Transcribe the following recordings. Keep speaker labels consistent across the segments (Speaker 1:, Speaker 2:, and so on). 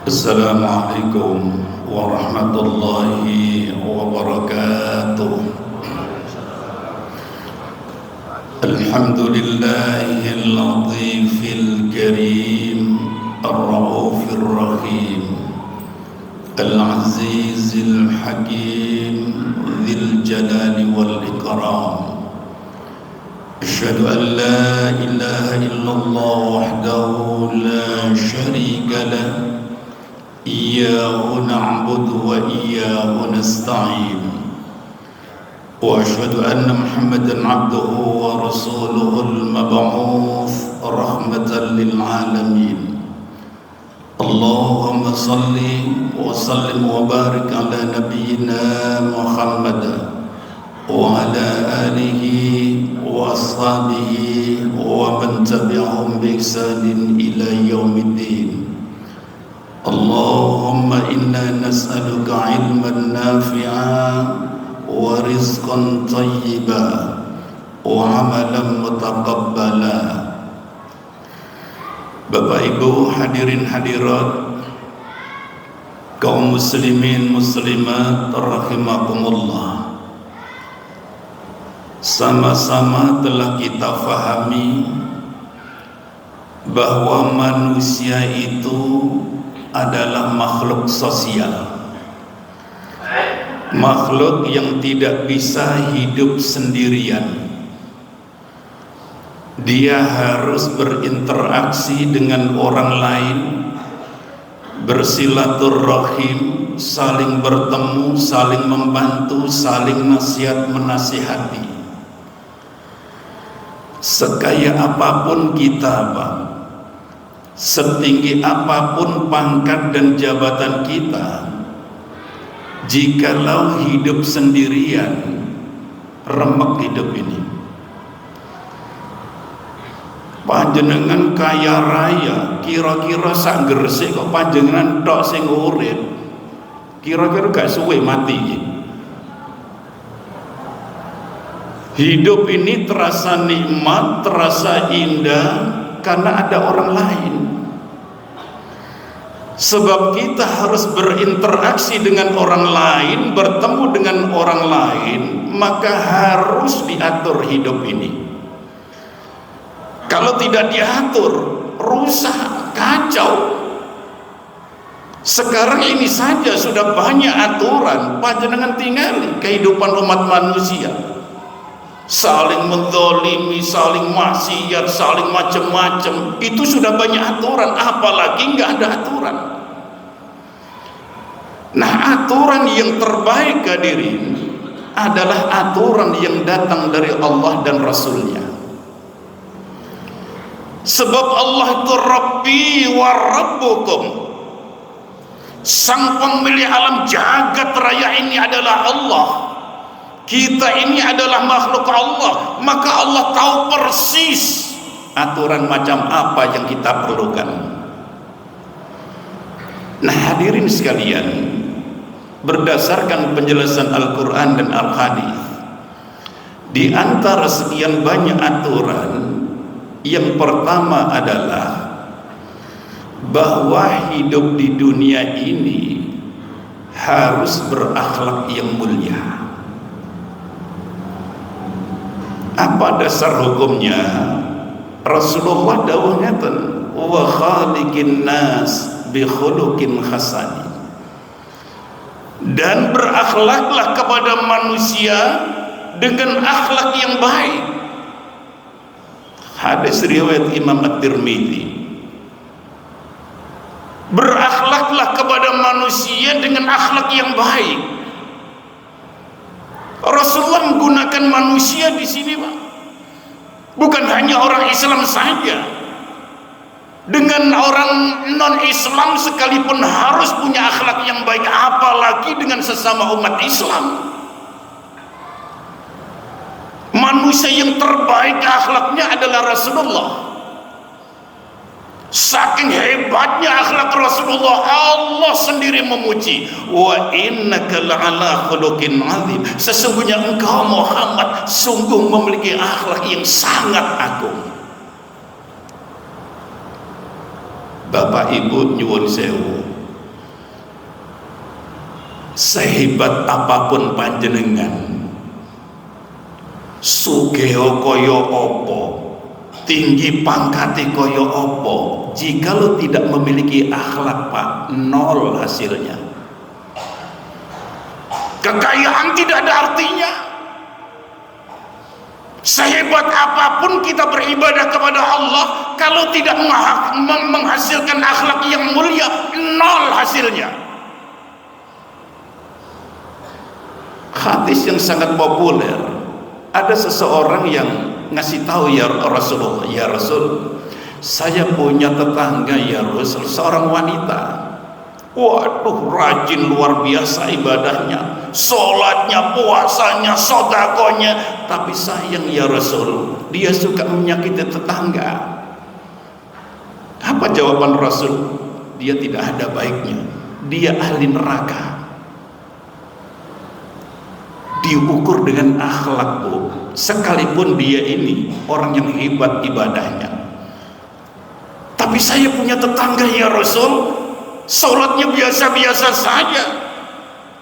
Speaker 1: السلام عليكم ورحمة الله وبركاته. الحمد لله اللطيف الكريم الرؤوف الرحيم العزيز الحكيم ذي الجلال والإكرام. أشهد أن لا إله إلا الله وحده لا شريك له إياه نعبد وإياه نستعين، وأشهد أن محمدا عبده ورسوله المبعوث رحمة للعالمين. اللهم صل وسلم وبارك على نبينا محمد وعلى آله وأصحابه ومن تبعهم بإحسان إلى يوم الدين. اللهم إنا نسألك علما نافعا ورزقا طيبا وعملا متقبلا. Bapak Ibu hadirin hadirat, kaum muslimin muslimat rahimakumullah, sama-sama telah kita fahami bahwa manusia itu adalah makhluk sosial, makhluk yang tidak bisa hidup sendirian. Dia harus berinteraksi dengan orang lain, bersilaturahim, saling bertemu, saling membantu, saling nasihat menasihati. Sekaya apapun kita, Pak, setinggi apapun pangkat dan jabatan kita, jikalau hidup sendirian, remek hidup ini. Panjenengan kaya raya, kira-kira sak gresik kok panjenengan tok sing urip, kira-kira gak suwe mati. Hidup ini terasa nikmat, terasa indah karena ada orang lain. Sebab kita harus berinteraksi dengan orang lain, bertemu dengan orang lain, maka harus diatur hidup ini. Kalau tidak diatur, rusak, kacau. Sekarang ini saja sudah banyak aturan, panjenengan tinggali kehidupan umat manusia. Saling menzalimi, saling maksiat, saling macam-macam. Itu sudah banyak aturan, apalagi nggak ada aturan. Nah, aturan yang terbaik hadirin adalah aturan yang datang dari Allah dan Rasulnya. Sebab Allah itu Rabbi wa Rabbukum, sang pemilik alam jagat raya ini adalah Allah. Kita ini adalah makhluk Allah, maka Allah tahu persis aturan macam apa yang kita perlukan. Nah hadirin sekalian, berdasarkan penjelasan Al-Quran dan Al-Hadis, di antara sekian banyak aturan, yang pertama adalah bahwa hidup di dunia ini harus berakhlak yang mulia. Apa dasar hukumnya? Rasulullah dawuhnya wa khaliqin nas bi khuluqin hasan, dan berakhlaklah kepada manusia dengan akhlak yang baik. Hadis riwayat Imam At-Tirmidzi. Berakhlaklah kepada manusia dengan akhlak yang baik. Rasulullah menggunakan manusia di sini, Pak. Bukan hanya orang Islam saja. Dengan orang non-Islam sekalipun harus punya akhlak yang baik, apalagi dengan sesama umat Islam. Manusia yang terbaik akhlaknya adalah Rasulullah. Saking hebatnya akhlak Rasulullah, Allah sendiri memuji, wa innaka la'ala khuluqin 'azim. Sesungguhnya engkau Muhammad sungguh memiliki akhlak yang sangat agung.
Speaker 2: Bapak Ibu nyuwun sewu,
Speaker 1: Sehebat apapun panjenengan, sugeo koyo opo, tinggi pangkati koyo opo, jikalau tidak memiliki akhlak Pak, nol hasilnya. Kekayaan tidak ada artinya. Sehebat apapun kita beribadah kepada Allah, kalau tidak menghasilkan akhlak yang mulia, nol hasilnya. Hadis yang sangat populer, ada seseorang yang ngasih tahu ya Rasulullah, ya Rasul, saya punya tetangga ya Rasul, seorang wanita, waduh rajin luar biasa ibadahnya, sholatnya, puasanya, sodakonya, tapi sayang ya Rasul, dia suka menyakiti tetangga. Apa jawaban Rasul? Dia tidak ada baiknya, dia ahli neraka. Diukur dengan akhlak Bu, sekalipun dia ini orang yang hebat ibadahnya. Tapi saya punya tetangga ya Rasul, sholatnya biasa-biasa saja,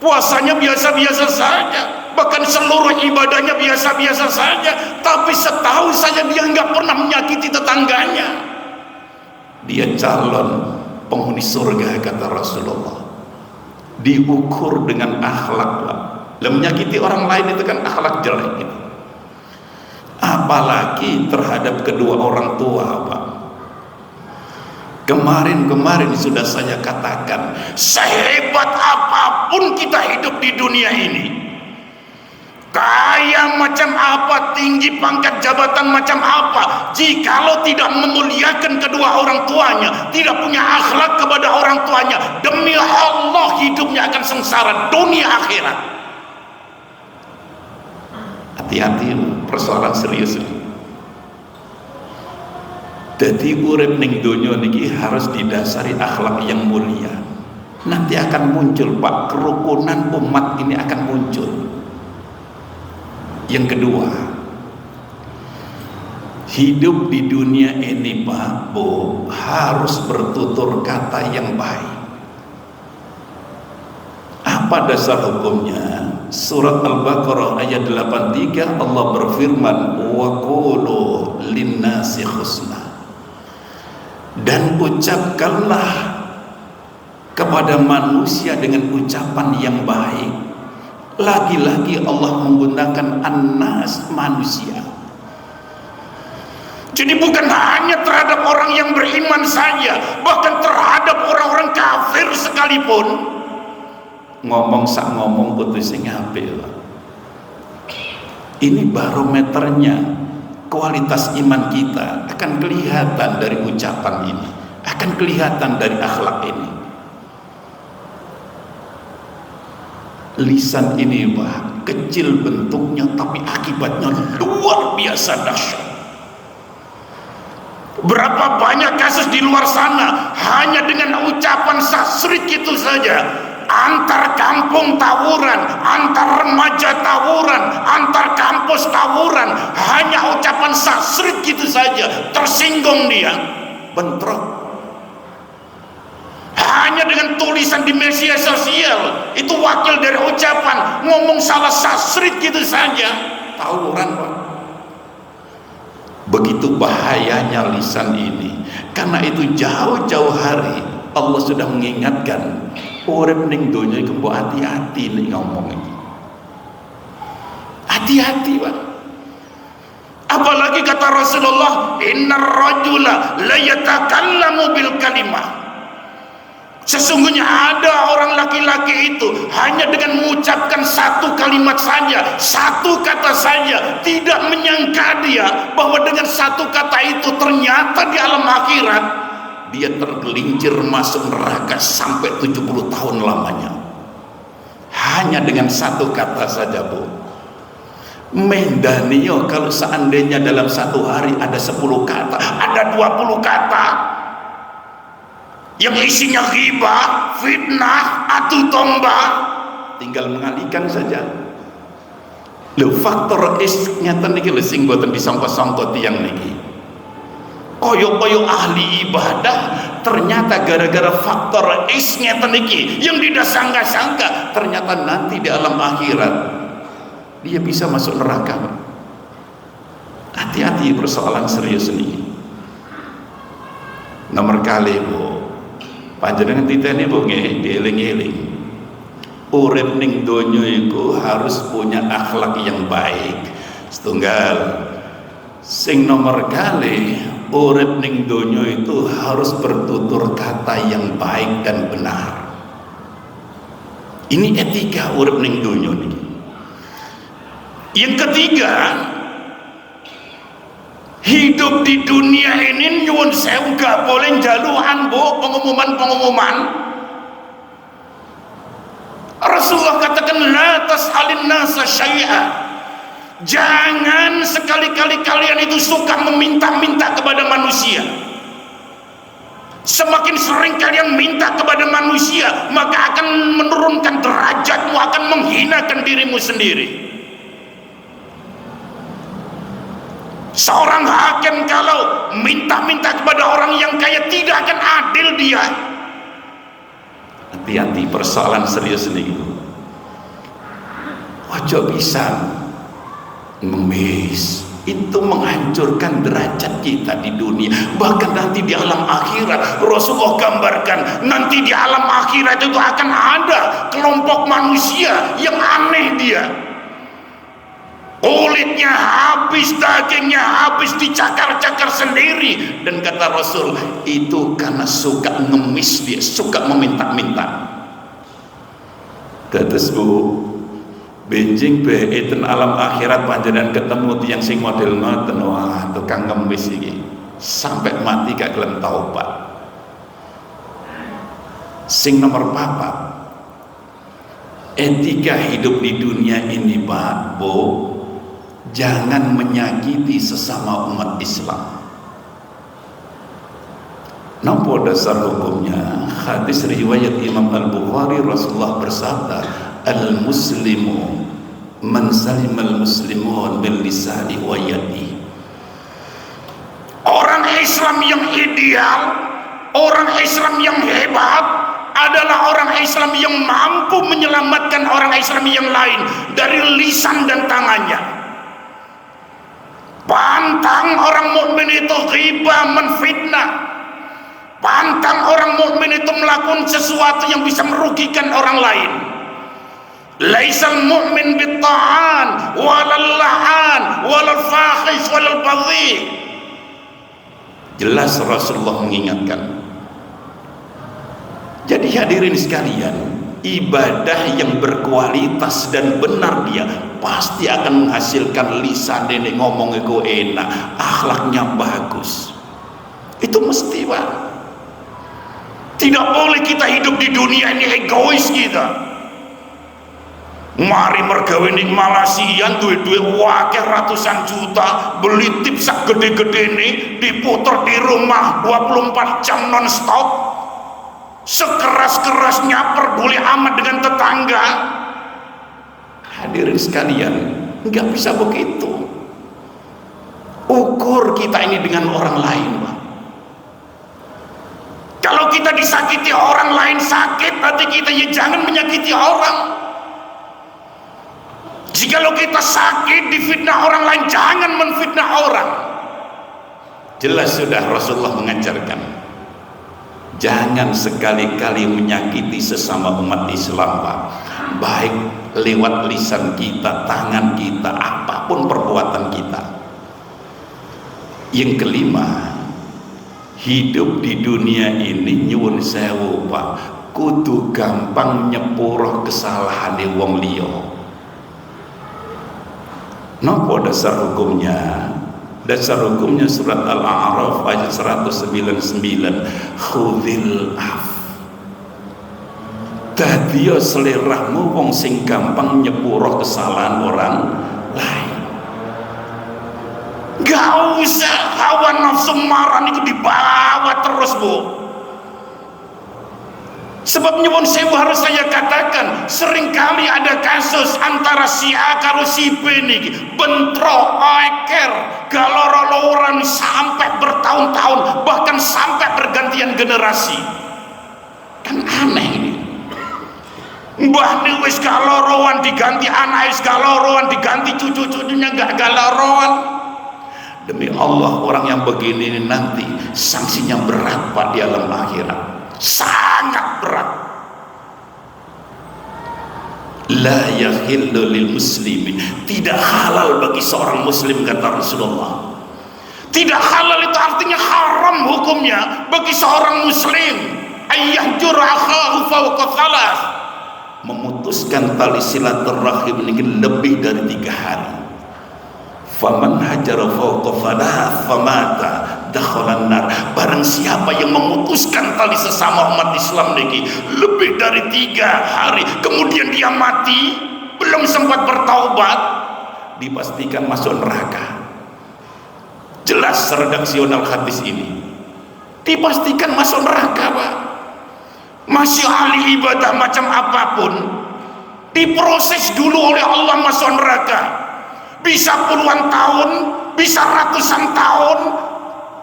Speaker 1: puasanya biasa-biasa saja, bahkan seluruh ibadahnya biasa-biasa saja, tapi setahu saya dia nggak pernah menyakiti tetangganya. Dia calon penghuni surga kata Rasulullah. Diukur dengan akhlak Pak. Menyakiti orang lain itu kan akhlak jelek gitu. Apalagi terhadap kedua orang tua Pak. Kemarin sudah saya katakan, sehebat apapun kita hidup di dunia ini, kaya macam apa, tinggi pangkat jabatan macam apa, jikalau tidak memuliakan kedua orang tuanya, tidak punya akhlak kepada orang tuanya, demi Allah hidupnya akan sengsara dunia akhirat. Hati-hati, persoalan serius ini. Jadi urip ning donya niki harus didasari akhlak yang mulia. Nanti akan muncul Pak, kerukunan umat ini akan muncul. Yang kedua, hidup di dunia ini Pak Bu harus bertutur kata yang baik. Apa dasar hukumnya? Surat Al-Baqarah ayat 83 Allah berfirman, wa qulu linnasi husna, dan ucapkanlah kepada manusia dengan ucapan yang baik. Lagi-lagi Allah menggunakan an-nas, manusia. Jadi bukan hanya terhadap orang yang beriman saja, bahkan terhadap orang-orang kafir sekalipun. Ngomong sak ngomong putus sing apik. Ini barometernya, kualitas iman kita akan kelihatan dari ucapan ini, akan kelihatan dari akhlak ini. Lisan ini Pak, kecil bentuknya tapi akibatnya luar biasa dahsyat. Berapa banyak kasus di luar sana hanya dengan ucapan sasrit gitu saja, antar kampung tawuran, antar remaja tawuran, antar kampus tawuran, hanya ucapan sasrit gitu saja, tersinggung dia, bentrok. Hanya dengan tulisan di media sosial, itu wakil dari ucapan, ngomong salah sasrit gitu saja, tawuran Pak. Begitu bahayanya lisan ini. Karena itu jauh-jauh hari Allah sudah mengingatkan, urip ning donya iku mbok hati-hati nek ngomong iki. Hati-hati Pak. Apalagi kata Rasulullah, innar rajula la yatakallamu bil kalimah. Sesungguhnya ada orang laki-laki itu hanya dengan mengucapkan satu kalimat saja, satu kata saja, tidak menyangka dia bahwa dengan satu kata itu ternyata di alam akhirat dia tergelincir masuk neraka sampai 70 tahun lamanya. Hanya dengan satu kata saja Bu. Mendanio kalau seandainya dalam satu hari ada 10 kata, ada 20 kata yang isinya ghibah, fitnah, adu domba, tinggal mengalihkan saja. Lho faktor is nyata niki lho sing boten disangka-sangka tiyang niki. koyo-koyo ahli ibadah, ternyata gara-gara faktor isnya teniki yang tidak sangka-sangka, ternyata nanti di alam akhirat dia bisa masuk neraka. Hati-hati, persoalan serius ini. Nomor kali bu, panjenengan titeni bu nggih dieling-eling. Urip ning donya iku harus punya akhlak yang baik. Setunggal. Sing nomor kali, urip ning donya itu harus bertutur kata yang baik dan benar. Ini etika urip ning donya nih. Yang ketiga, hidup di dunia ini nyuwun sewu gak boleh jaluan bu, pengumuman. Rasulullah katakan la tas'alin nasa syai'a. Jangan sekali-kali kalian itu suka meminta-minta kepada manusia. Semakin sering kalian minta kepada manusia, maka akan menurunkan derajatmu, akan menghinakan dirimu sendiri. Seorang hakim kalau minta-minta kepada orang yang kaya, tidak akan adil dia. Hati-hati, persoalan serius ini. Ojo bisa ngemis, itu menghancurkan derajat kita di dunia, bahkan nanti di alam akhirat. Rasulullah gambarkan nanti di alam akhirat itu akan ada kelompok manusia yang aneh dia, kulitnya habis, dagingnya habis, dicakar-cakar sendiri. Dan kata Rasul, itu karena suka ngemis dia, suka meminta-minta. Dados bu, benjing beiten alam akhirat panjenengan ketemu tiang sing model ngoten, wah tukang ngemis iki sampai mati gak gelem taubat. Sing nomor 4, etika hidup di dunia ini Pak Bu, jangan menyakiti sesama umat Islam. Napa dasar hukumnya? Hadis riwayat Imam Al-Bukhari, Rasulullah bersabda, al-muslimu man salimal muslimun bil lisani wa yadi. Orang Islam yang ideal, orang Islam yang hebat adalah orang Islam yang mampu menyelamatkan orang Islam yang lain dari lisan dan tangannya. Pantang orang mukmin itu ghibah, menfitnah. Pantang orang mukmin itu melakukan sesuatu yang bisa merugikan orang lain. Laisal mu'min bitta'an walal la'an walal fakhish walal badhi. Jelas Rasulullah mengingatkan. Jadi hadirin sekalian, ibadah yang berkualitas dan benar dia pasti akan menghasilkan lisan ini ngomong itu enak, akhlaknya bagus. Itu mesti Pak. Tidak boleh kita hidup di dunia ini egois kita. Mari mergawe ning Malaysia duwe-duwe wakil ratusan juta, beli tip sak gede-gede ini, diputer di rumah 24 jam non stop, sekeras-kerasnya peduli amat dengan tetangga. Hadirin sekalian, nggak bisa begitu. Ukur kita ini dengan orang lain Pak. Kalau kita disakiti orang lain sakit hati kita, ya jangan menyakiti orang. Jikalau kita sakit difitnah orang lain, jangan menfitnah orang. Jelas sudah Rasulullah mengajarkan, jangan sekali-kali menyakiti sesama umat Islam Pak. Baik lewat lisan kita, tangan kita, apapun perbuatan kita. Yang kelima, hidup di dunia ini nyuwun sewu Pak, kudu gampang nyepuro kesalahan wong liya. Napa dasar hukumnya? Dasar hukumnya surat Al-A'raf ayat 199, khudhil af. Dadiya seliramu wong sing gampang nyepuro kesalahan orang lain. Gak usah hawa nafsu marah itu dibawa terus Bu. Sebab nyuwun sewu harus saya katakan, seringkali ada kasus antara si A karo si B niki bentrok, eker, galoro-loran sampai bertahun bertahun-tahun, bahkan sampai pergantian generasi. Kan aneh ini. Mbah ni wis gak loroan diganti anak, wis gak loroan diganti cucu-cucunya gak loroan. Demi Allah, orang yang begini ini nanti sanksinya berat Pak di alam akhirat, sangat berat. La yahillu lil muslimin, tidak halal bagi seorang muslim, kata Rasulullah. Tidak halal itu artinya haram hukumnya bagi seorang muslim ayyahjur akhahu fawqa thalath, memutuskan tali silaturahim ini lebih dari 3 hari. Faman hajara fawqa thalath famata dakhalan nar, barang siapa yang memutuskan tali sesama umat Islam niki lebih dari 3 hari kemudian dia mati belum sempat bertaubat, dipastikan masuk neraka. Jelas redaksional hadis ini, dipastikan masuk neraka Pak. Masih ahli ibadah macam apapun diproses dulu oleh Allah masuk neraka, bisa puluhan tahun, bisa ratusan tahun.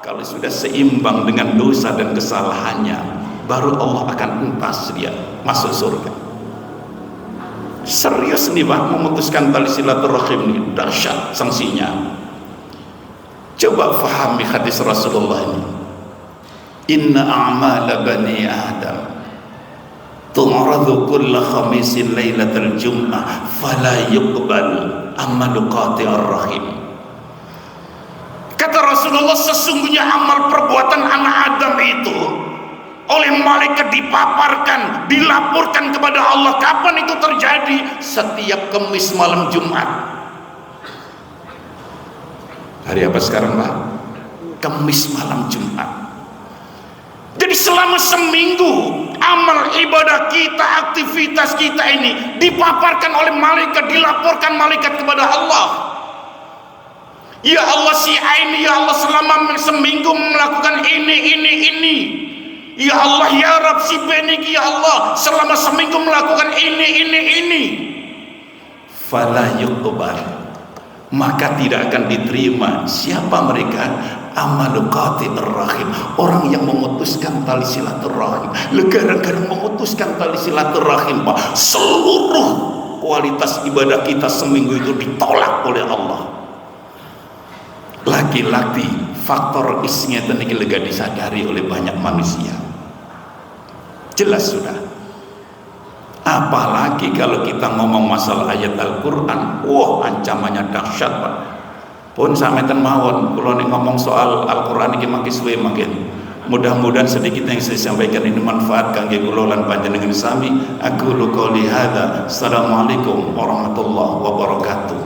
Speaker 1: Kalau sudah seimbang dengan dosa dan kesalahannya, baru Allah akan entas dia masuk surga. Serius nih Pak, memutuskan tali silaturahim ini dahsyat sanksinya. Coba fahami hadis Rasulullah ini. Inna a'mala bani Adam tu'radu kulla khamisin lailatul jum'ah fala yuqbal amalu qati'ar rahim. Kata Rasulullah, sesungguhnya amal perbuatan anak Adam itu oleh malaikat dipaparkan, dilaporkan kepada Allah. Kapan itu terjadi? Setiap Kamis malam Jumat. Hari apa sekarang Pak? Kamis malam Jumat. Jadi selama seminggu amal ibadah kita, aktivitas kita ini dipaparkan oleh malaikat, dilaporkan malaikat kepada Allah. Ya Allah, si ini ya Allah selama seminggu melakukan ini. Ya Allah, ya Rabb, si Beniki ya Allah selama seminggu melakukan ini. Fala yuqbal, maka tidak akan diterima. Siapa mereka? Amalu qati'ir rahim, orang yang memutuskan tali silaturahim. Gara-gara memutuskan tali silaturahim Pak, seluruh kualitas ibadah kita seminggu itu ditolak oleh Allah. Lagi-lagi faktor isnya ini lega disadari oleh banyak manusia. Jelas sudah. Apalagi kalau kita ngomong masalah ayat Al-Quran, wah ancamannya dahsyat Pak. Pun sampeyan mawon kula nek ngomong soal Al-Quran iki makin suwe makin. Mudah-mudahan sedikit yang saya sampaikan ini manfaat kangge kula lan panjenengan sami. Aku qouli hadza. Assalamualaikum warahmatullahi wabarakatuh.